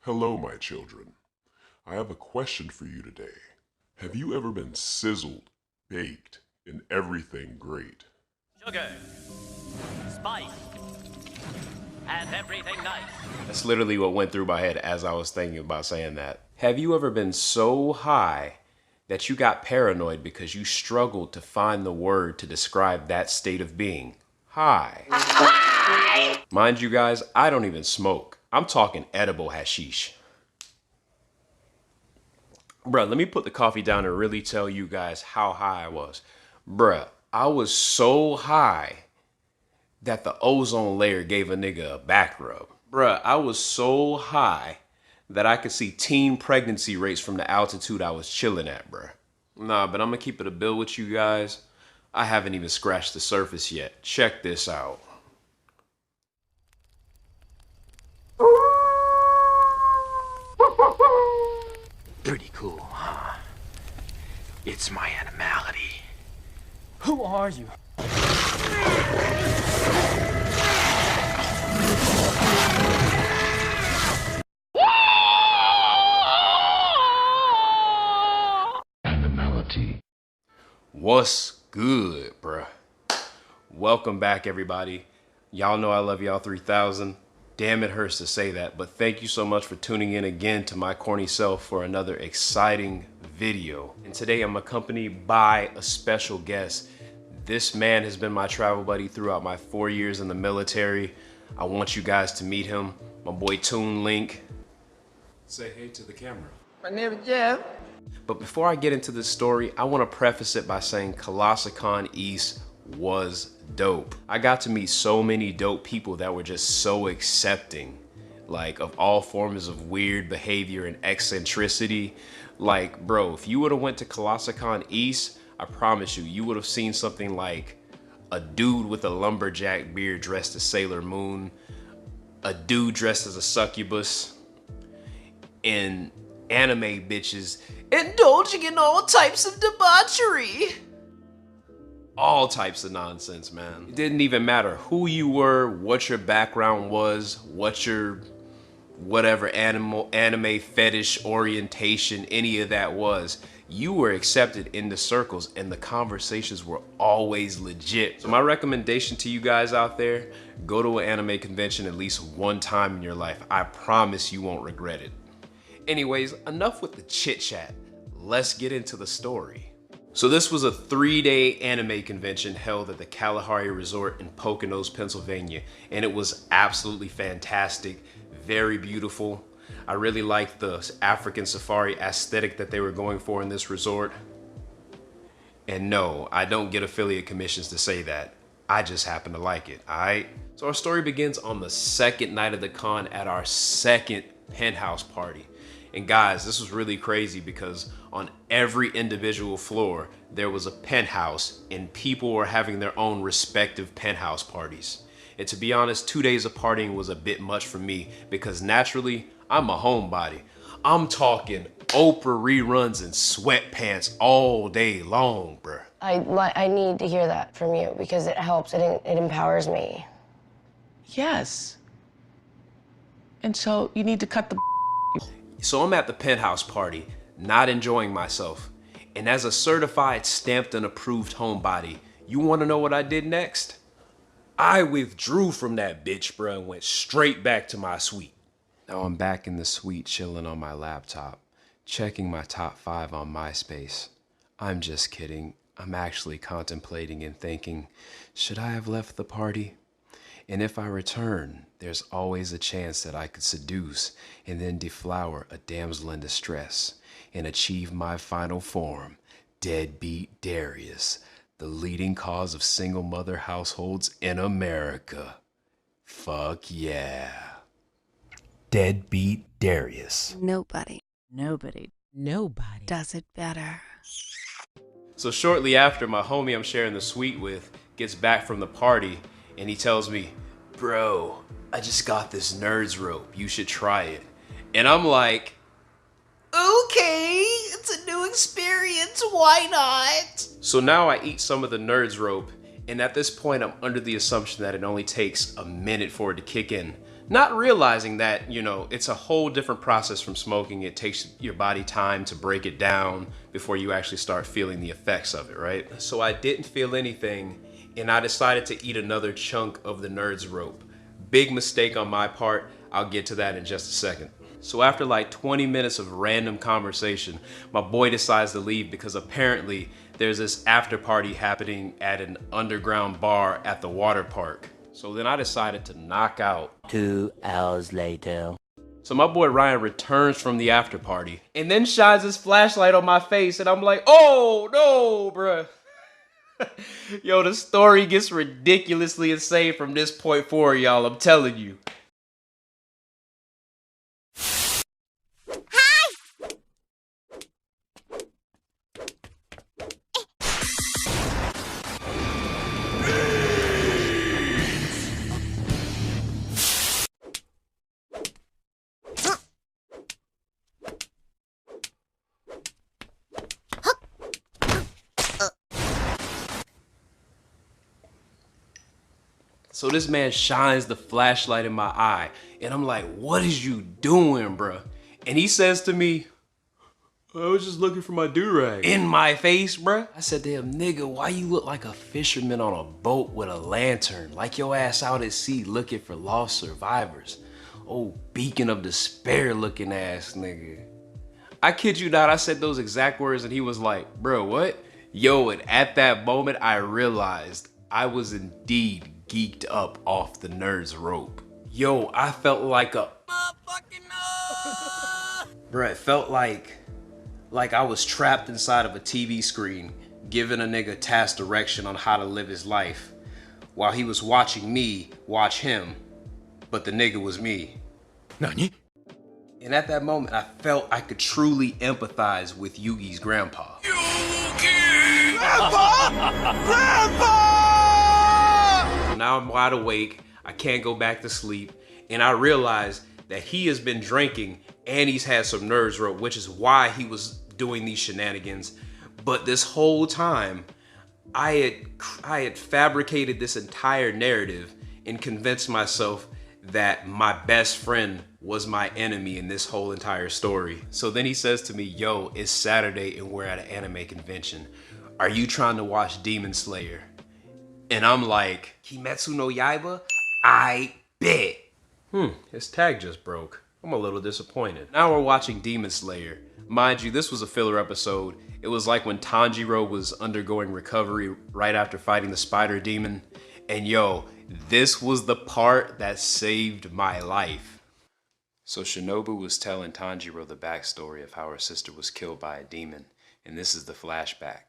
Hello, my children. I have a question for you today. Have you ever been sizzled, baked, and everything great? Sugar, spice, and everything nice. That's literally what went through my head as I was thinking about saying that. Have you ever been so high that you got paranoid because you struggled to find the word to describe that state of being? High. Mind you guys, I don't even smoke. I'm talking edible hashish. Bruh, let me put the coffee down and really tell you guys how high I was. Bruh, I was so high that the ozone layer gave a nigga a back rub. Bruh, I was so high that I could see teen pregnancy rates from the altitude I was chilling at, bruh. Nah, but I'm gonna keep it a bill with you guys. I haven't even scratched the surface yet. Check this out. Pretty cool, huh? It's my animality. Who are you? Animality. What's good, bruh? Welcome back, everybody. Y'all know I love y'all 3000. Damn, it hurts to say that, but thank you so much for tuning in again to my corny self for another exciting video. And today I'm accompanied by a special guest. This man has been my travel buddy throughout my 4 years in the military. I want you guys to meet him. My boy Toon Link. Say hey to the camera. My name is Jeff. But before I get into this story, I want to preface it by saying Kalahari Con East was dope. I got to meet so many dope people that were just so accepting, like, of all forms of weird behavior and eccentricity. Like, bro, if you would have went to Kalahari Con East, I promise you, you would have seen something like a dude with a lumberjack beard dressed as Sailor Moon, a dude dressed as a succubus, and anime bitches indulging in all types of debauchery. All types of nonsense, man. It didn't even matter who you were, what your background was, what your whatever anime fetish orientation, any of that was. You were accepted into circles and the conversations were always legit. So my recommendation to you guys out there, go to an anime convention at least one time in your life. I promise you won't regret it. Anyways, enough with the chit chat. Let's get into the story. So this was a 3-day anime convention held at the Kalahari Resort in Poconos, Pennsylvania, and it was absolutely fantastic, very beautiful. I really liked the African safari aesthetic that they were going for in this resort. And no, I don't get affiliate commissions to say that. I just happen to like it, alright? So our story begins on the second night of the con at our second penthouse party. And guys, this was really crazy because on every individual floor, there was a penthouse and people were having their own respective penthouse parties. And to be honest, 2 days of partying was a bit much for me because naturally, I'm a homebody. I'm talking Oprah reruns and sweatpants all day long, bruh. I need to hear that from you because it helps, it empowers me. Yes. And so you need to cut the So I'm at the penthouse party, not enjoying myself. And as a certified, stamped and approved homebody, you wanna know what I did next? I withdrew from that bitch, bruh, and went straight back to my suite. Now I'm back in the suite chilling on my laptop, checking my top 5 on MySpace. I'm just kidding. I'm actually contemplating and thinking, should I have left the party? And if I return, there's always a chance that I could seduce and then deflower a damsel in distress and achieve my final form, deadbeat Darius, the leading cause of single mother households in America. Fuck yeah. Deadbeat Darius. Nobody Nobody does it better. So shortly after, my homie I'm sharing the suite with gets back from the party and he tells me, bro, I just got this nerds rope. You should try it. And I'm like, okay, it's a new experience. Why not? So now I eat some of the nerds rope. And at this point, I'm under the assumption that it only takes a minute for it to kick in. not realizing that, you know, it's a whole different process from smoking. It takes your body time to break it down before you actually start feeling the effects of it, right? So I didn't feel anything, and I decided to eat another chunk of the nerd's rope. Big mistake on my part. I'll get to that in just a second. So after like 20 minutes of random conversation, my boy decides to leave because apparently there's this after party happening at an underground bar at the water park. So then I decided to knock out. 2 hours later. So my boy Ryan returns from the after party and then shines his flashlight on my face, and I'm like, oh no, bruh. Yo, the story gets ridiculously insane from this point forward, y'all, I'm telling you. So this man shines the flashlight in my eye, and I'm like, what is you doing, bruh? And he says to me, I was just looking for my do-rag. In my face, bruh. I said to him, nigga, why you look like a fisherman on a boat with a lantern? Like your ass out at sea looking for lost survivors. Oh, beacon of despair looking ass nigga. I kid you not, I said those exact words and he was like, bro, what? Yo, and at that moment, I realized I was indeed geeked up off the nerd's rope. Yo, I felt like a bruh, it felt like I was trapped inside of a TV screen, giving a nigga task direction on how to live his life, while he was watching me watch him, but the nigga was me. Nani? And at that moment, I felt I could truly empathize with Yugi's grandpa. Yugi! Grandpa! Grandpa! Now I'm wide awake, I can't go back to sleep, and I realize that he has been drinking and he's had some nerves rope, which is why he was doing these shenanigans. But this whole time, I had fabricated this entire narrative and convinced myself that my best friend was my enemy in this whole entire story. So then he says to me, yo, it's Saturday and we're at an anime convention. Are you trying to watch Demon Slayer? And I'm like, Kimetsu No Yaiba? I bet. His tag just broke. I'm a little disappointed. Now we're watching Demon Slayer. Mind you, this was a filler episode. It was like when Tanjiro was undergoing recovery right after fighting the spider demon. And yo, this was the part that saved my life. So Shinobu was telling Tanjiro the backstory of how her sister was killed by a demon. And this is the flashback.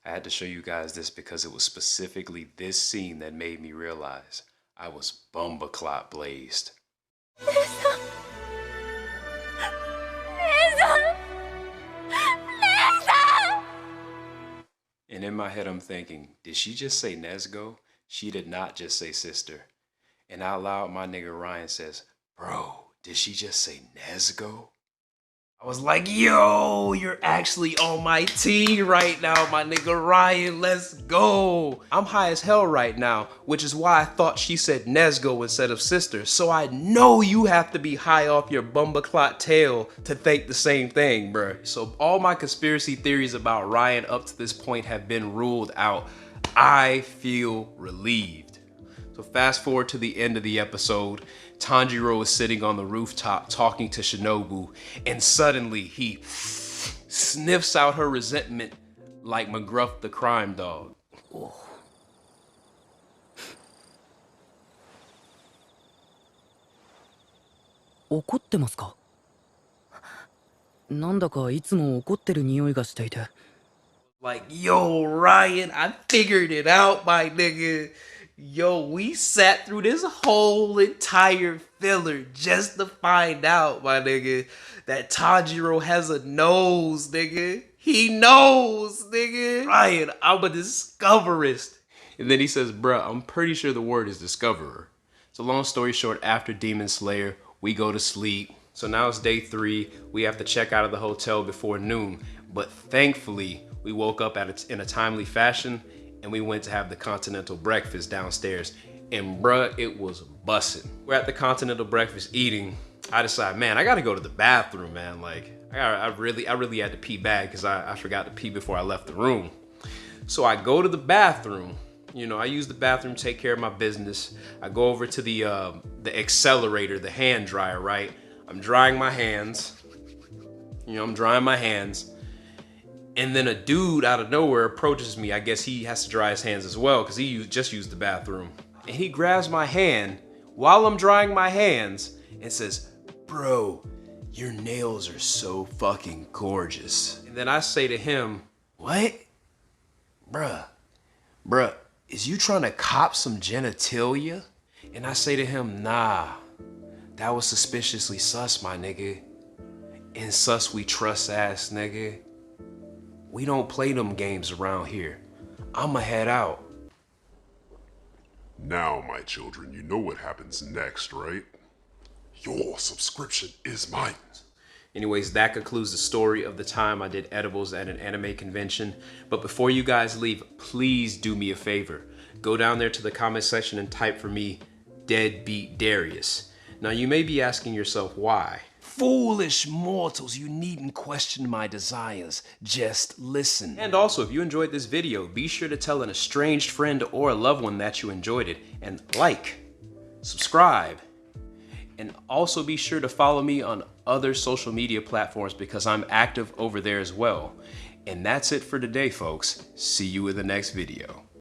I had to show you guys this because it was specifically this scene that made me realize I was bumbaclot blazed. And in my head I'm thinking, did she just say Nezuko? She did not just say sister. And out loud my nigga Ryan says, bro, did she just say Nezuko? I was like, yo, you're actually on my team right now, my nigga Ryan, let's go. I'm high as hell right now, which is why I thought she said Nezuko instead of sister. So I know you have to be high off your bumbaclot tail to think the same thing, bruh. So all my conspiracy theories about Ryan up to this point have been ruled out. I feel relieved. So fast forward to the end of the episode. Tanjiro is sitting on the rooftop talking to Shinobu, and suddenly he sniffs out her resentment like McGruff the crime dog. Oh. 怒ってますか? なんだかいつも怒ってる匂いがしていて。 Like, yo, Ryan, I figured it out, my nigga. Yo, we sat through this whole entire filler just to find out, my nigga, that Tanjiro has a nose, nigga. He knows, nigga. Ryan, I'm a discoverist. And then he says, bruh, I'm pretty sure the word is discoverer. So long story short, after Demon Slayer, we go to sleep. So now it's day 3. We have to check out of the hotel before noon. But thankfully, we woke up in a timely fashion, and we went to have the continental breakfast downstairs. and bruh, it was bussin'. We're at the continental breakfast eating. I decide, man, I gotta go to the bathroom, man. Like, I really had to pee bad because I forgot to pee before I left the room. So I go to the bathroom. You know, I use the bathroom, take care of my business. I go over to the accelerator, the hand dryer, right? I'm drying my hands. You know, I'm drying my hands. And then a dude out of nowhere approaches me. I guess he has to dry his hands as well because he just used the bathroom. And he grabs my hand while I'm drying my hands and says, "Bro, your nails are so fucking gorgeous." And then I say to him, "What? Bruh, is you trying to cop some genitalia?" And I say to him, "Nah, that was suspiciously sus, my nigga. And sus we trust ass, nigga. We don't play them games around here. I'ma head out." Now, my children, you know what happens next, right? Your subscription is mine. Anyways, that concludes the story of the time I did edibles at an anime convention. But before you guys leave, please do me a favor. Go down there to the comment section and type for me, Deadbeat Darius. Now you may be asking yourself why. Foolish mortals, you needn't question my desires. Just listen. And also, if you enjoyed this video, be sure to tell an estranged friend or a loved one that you enjoyed it. And like, subscribe, and also be sure to follow me on other social media platforms because I'm active over there as well. And that's it for today, folks. See you in the next video.